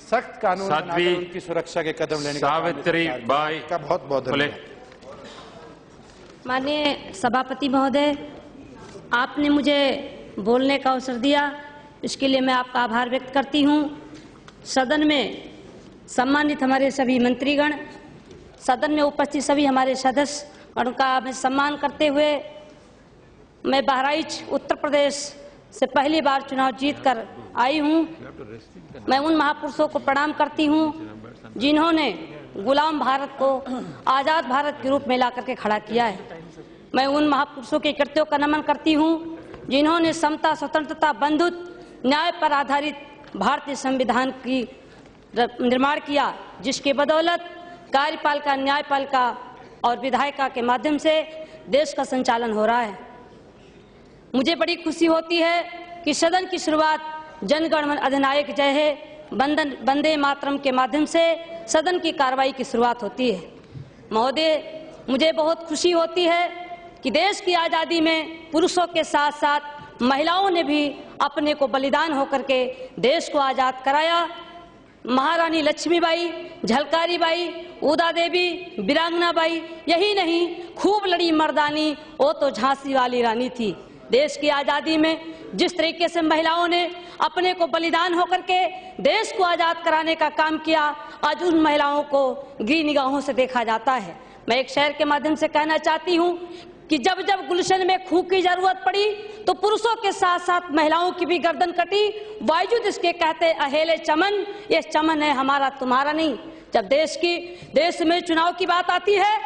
सख्त कानून बनाकर उनकी सुरक्षा के कदम लेने सावित्री बाई का बहुत बहुत धन्यवाद। माननीय सभापति महोदय, आपने मुझे बोलने का अवसर दिया, इसके लिए मैं आपका आभार व्यक्त करती हूँ। सदन में सम्मानित हमारे सभी मंत्रीगण, सदन में उपस्थित सभी हमारे सदस्य, उनका मैं सम्मान करते हुए मैं बहराइच उत्तर प्रदेश से पहली बार चुनाव जीतकर आई हूँ। मैं उन महापुरुषों को प्रणाम करती हूँ जिन्होंने गुलाम भारत को आज़ाद भारत के रूप में ला करके खड़ा किया है। मैं उन महापुरुषों के कृत्यों का नमन करती हूँ जिन्होंने समता, स्वतंत्रता, बंधुत्व, न्याय पर आधारित भारतीय संविधान की निर्माण किया, जिसके बदौलत कार्यपालिका, न्यायपालिका और विधायिका के माध्यम से देश का संचालन हो रहा है। मुझे बड़ी खुशी होती है कि सदन की शुरुआत जन गण मन अधिनायक जय हे वंदे मातरम के माध्यम से सदन की कार्रवाई की शुरुआत होती है। महोदय, मुझे बहुत खुशी होती है कि देश की आज़ादी में पुरुषों के साथ साथ महिलाओं ने भी अपने को बलिदान होकर के देश को आज़ाद कराया। महारानी लक्ष्मीबाई, झलकारी बाई, उदा देवी, वीरांगना बाई, यही नहीं खूब लड़ी मर्दानी, वो तो झांसी वाली रानी थी। देश की आज़ादी में जिस तरीके से महिलाओं ने अपने को बलिदान होकर के देश को आज़ाद कराने का काम किया, आज उन महिलाओं को गिरी निगाहों से देखा जाता है। मैं एक शेर के माध्यम से कहना चाहती हूँ कि जब जब गुलशन में खून की जरूरत पड़ी तो पुरुषों के साथ साथ महिलाओं की भी गर्दन कटी, बावजूद इसके कहते अहेले चमन, ये चमन है हमारा तुम्हारा नहीं। जब देश में चुनाव की बात आती है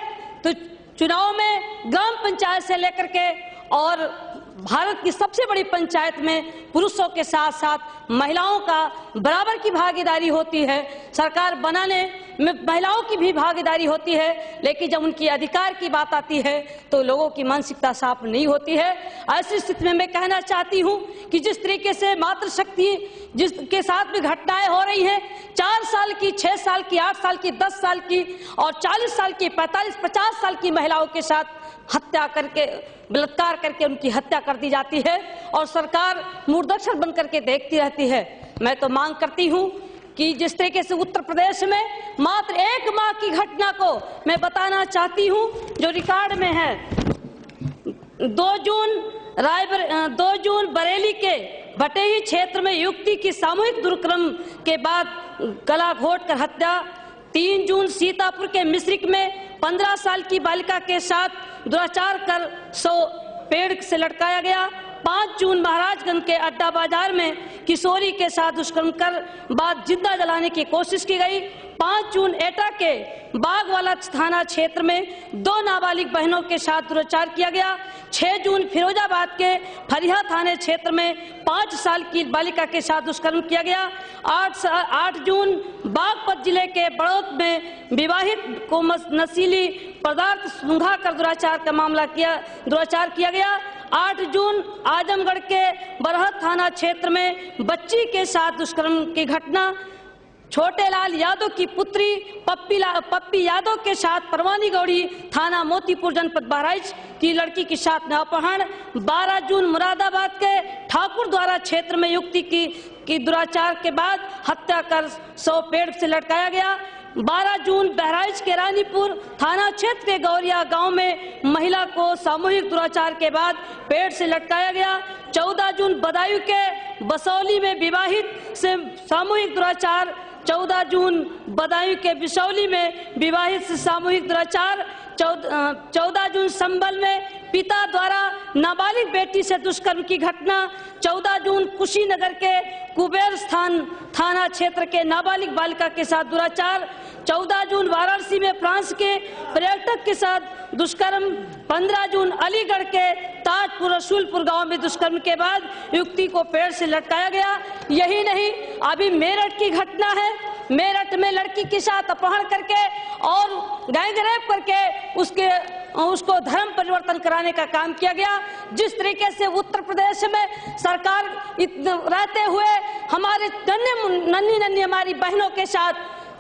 तो चुनाव में ग्राम पंचायत से लेकर के और भारत की सबसे बड़ी पंचायत में पुरुषों के साथ साथ महिलाओं का बराबर की भागीदारी होती है। सरकार बनाने में महिलाओं की भी भागीदारी होती है, लेकिन जब उनकी अधिकार की बात आती है तो लोगों की मानसिकता साफ नहीं होती है। ऐसी स्थिति में मैं कहना चाहती हूं कि जिस तरीके से मातृशक्ति जिसके साथ भी घटनाएं हो रही हैं, 4 साल की, 6 साल की, 8 साल की, 10 साल की और 40 साल की, 45-50 साल की महिलाओं के साथ हत्या करके, बलात्कार करके उनकी हत्या कर दी जाती है और सरकार मूर्धक्षर बन करके देखती रहती है। मैं तो मांग करती हूं कि जिस तरीके से उत्तर प्रदेश में मात्र 1 माह की घटना को मैं बताना चाहती हूं जो रिकॉर्ड में है। 2 जून बरेली के भटेही क्षेत्र में युवती की सामूहिक दुष्कर्म के बाद गला घोंटकर हत्या। 3 जून सीतापुर के मिश्रिक में 15 साल की बालिका के साथ दुराचार कर 100 पेड़ से लटकाया गया। 5 जून महाराजगंज के अड्डा बाजार में किशोरी के साथ दुष्कर्म कर बाद जिंदा जलाने की कोशिश की गई। 5 जून एटा के बागवाला थाना क्षेत्र में 2 नाबालिग बहनों के साथ दुराचार किया गया। 6 जून फिरोजाबाद के फरिया थाने क्षेत्र में 5 साल की बालिका के साथ दुष्कर्म किया गया। 8 जून बागपत जिले के बड़ौत में विवाहित को नशीली पदार्थ सूंघा कर दुराचार किया गया। 8 जून आजमगढ़ के बरहत थाना क्षेत्र में बच्ची के साथ दुष्कर्म की घटना। छोटेलाल यादव की पुत्री पप्पी यादव के साथ परवानी गौड़ी थाना मोतीपुर जनपद बहराइच की लड़की के साथ अपहरण। 12 जून मुरादाबाद के ठाकुर द्वारा क्षेत्र में युवती की दुराचार के बाद हत्या कर 100 पेड़ से लटकाया गया। 12 जून बहराइच के रानीपुर थाना क्षेत्र के गौरिया गांव में महिला को सामूहिक दुराचार के बाद पेड़ से लटकाया गया। 14 जून बदायूं के बसौली में विवाहित से सामूहिक दुराचार। 14 जून बदायूं के बिसौली में विवाहित से सामूहिक दुराचार। 14 जून संभल में पिता द्वारा नाबालिग बेटी से दुष्कर्म की घटना। 14 जून कुशीनगर के कुबेर स्थान थाना क्षेत्र के नाबालिग बालिका के साथ दुराचार। 14 जून वाराणसी में फ्रांस के पर्यटक के साथ दुष्कर्म। 15 जून अलीगढ़ के ताजपुर रसूलपुर गांव में दुष्कर्म के बाद युवती को पेड़ से लटकाया गया। यही नहीं, अभी मेरठ की घटना है। मेरठ में लड़की के साथ अपहरण करके और गैंग रेप करके उसको धर्म परिवर्तन कराने का काम किया गया। जिस तरीके से उत्तर प्रदेश में सरकार रहते हुए हमारे नन्ही हमारी बहनों के साथ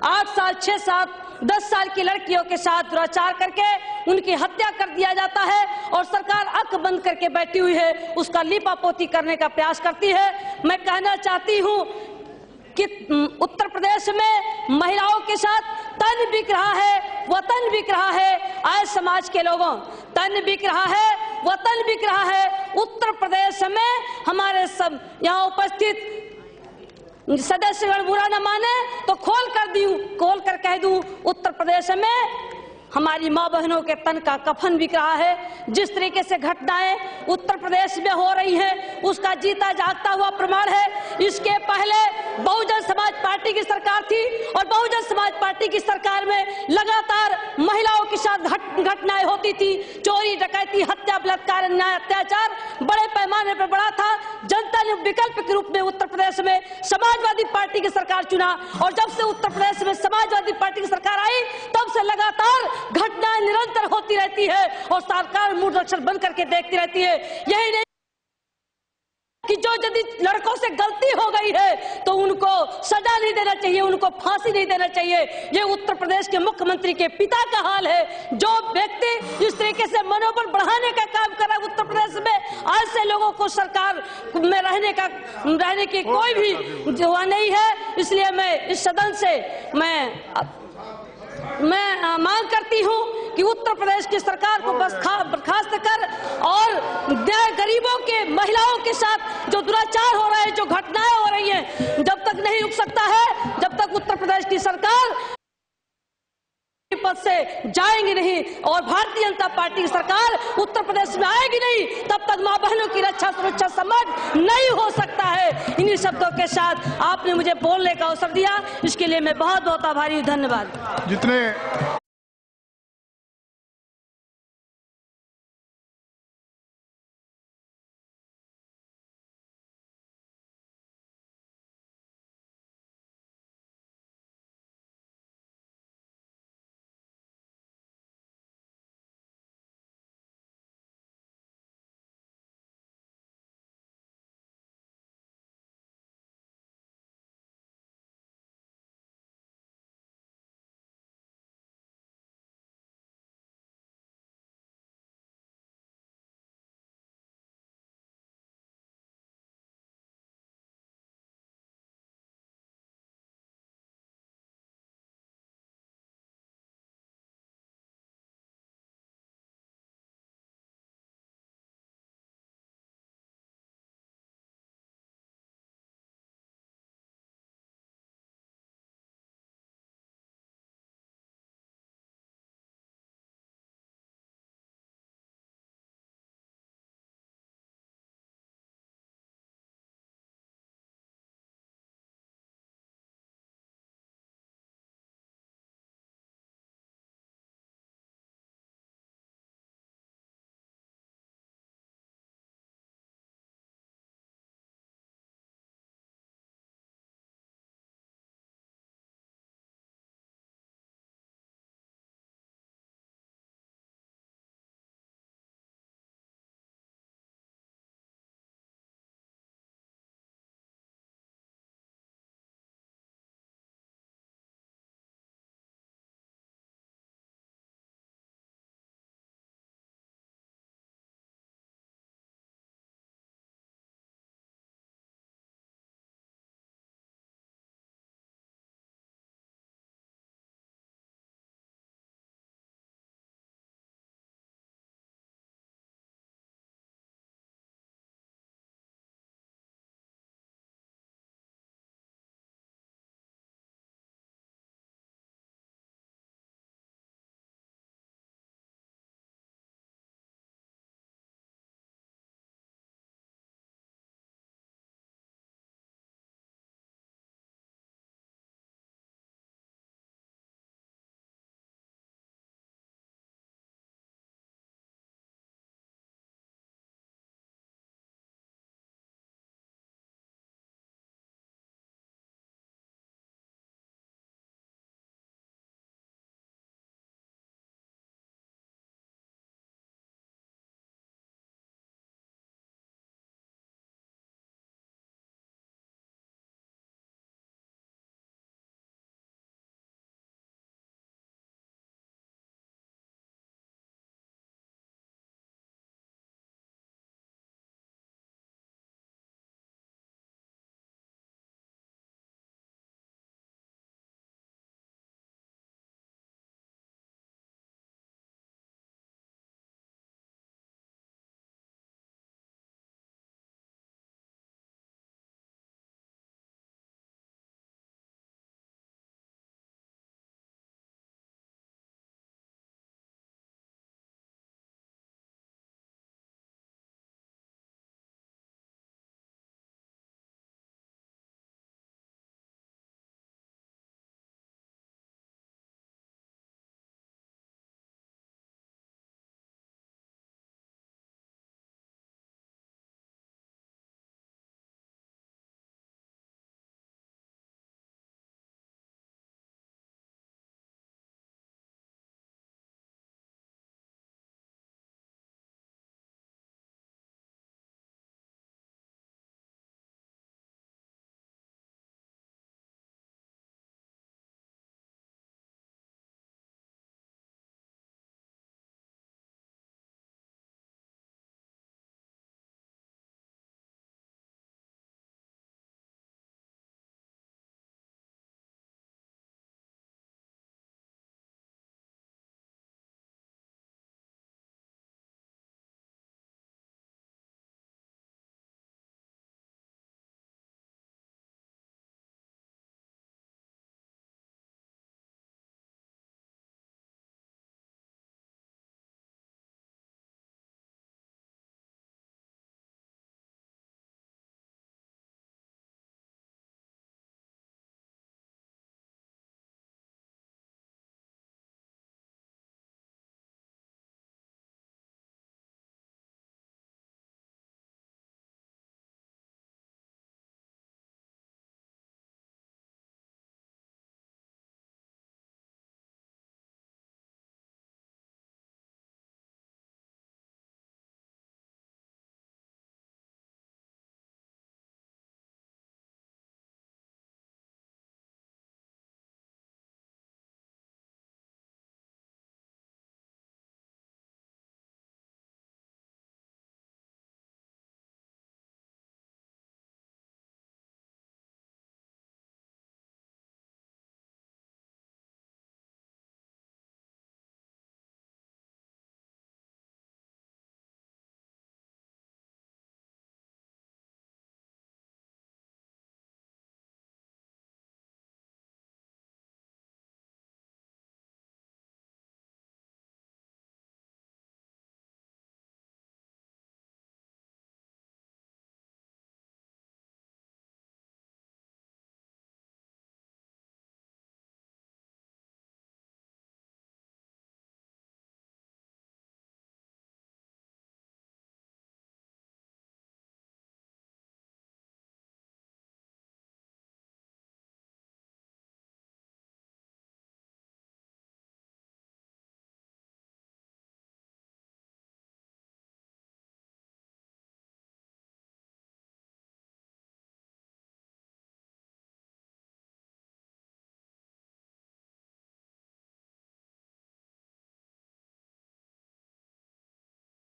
8 साल, 6 साल, 10 साल की लड़कियों के साथ दुराचार करके उनकी हत्या कर दिया जाता है और सरकार आंख बंद करके बैठी हुई है, उसका लीपापोती करने का प्रयास करती है। मैं कहना चाहती हूँ कि उत्तर प्रदेश में महिलाओं के साथ तन बिक रहा है, वतन बिक रहा है। आय समाज के लोगों, तन बिक रहा है, वतन बिक रहा है। उत्तर प्रदेश में हमारे सब यहाँ उपस्थित सदस्यगण बुरा न माने तो खोल कर कह दूं, उत्तर प्रदेश में हमारी माँ बहनों के तन का कफन बिक रहा है। जिस तरीके से घटनाएं उत्तर प्रदेश में हो रही हैं, उसका जीता जागता हुआ प्रमाण है। इसके पहले बहुजन समाज पार्टी की सरकार थी और बहुजन समाज पार्टी की सरकार में लगातार महिलाओं के साथ घटनाएं होती थी। चोरी, डकैती, हत्या, बलात्कार, अन्याय, अत्याचार बड़े पैमाने पर बढ़ा था। जनता ने विकल्प के रूप में उत्तर प्रदेश में समाजवादी पार्टी की सरकार चुना और जब से उत्तर प्रदेश में समाजवादी पार्टी की सरकार आई तब से लगातार घटनाएं निरंतर होती रहती है और सरकार मूर्खदर्शन बंद करके देखती रहती है। यही नहीं कि जो यदि लड़कों से गलती हो गई है तो उनको सजा नहीं देना चाहिए, उनको फांसी नहीं देना चाहिए। ये उत्तर प्रदेश के मुख्यमंत्री के पिता का हाल है। जो व्यक्ति इस तरीके से मनोबल बढ़ाने का काम कर रहा है उत्तर प्रदेश में, ऐसे लोगों को सरकार में रहने की कोई भी जो नहीं है। इसलिए मैं इस सदन से मैं मांग करती हूं कि उत्तर प्रदेश की सरकार को बर्खास्त कर और गरीबों के, महिलाओं के साथ जो दुराचार हो रहा है, जो घटनाएं हो रही हैं, जब तक नहीं रुक सकता है, जब तक उत्तर प्रदेश की सरकार पद से जाएंगी नहीं और भारतीय जनता पार्टी की सरकार उत्तर प्रदेश में आएगी नहीं, तब तक मां बहनों की रक्षा सुरक्षा संभव नहीं हो सकता है। इन्हीं शब्दों के साथ आपने मुझे बोलने का अवसर दिया, इसके लिए मैं बहुत बहुत आभारी हूं। धन्यवाद। जितने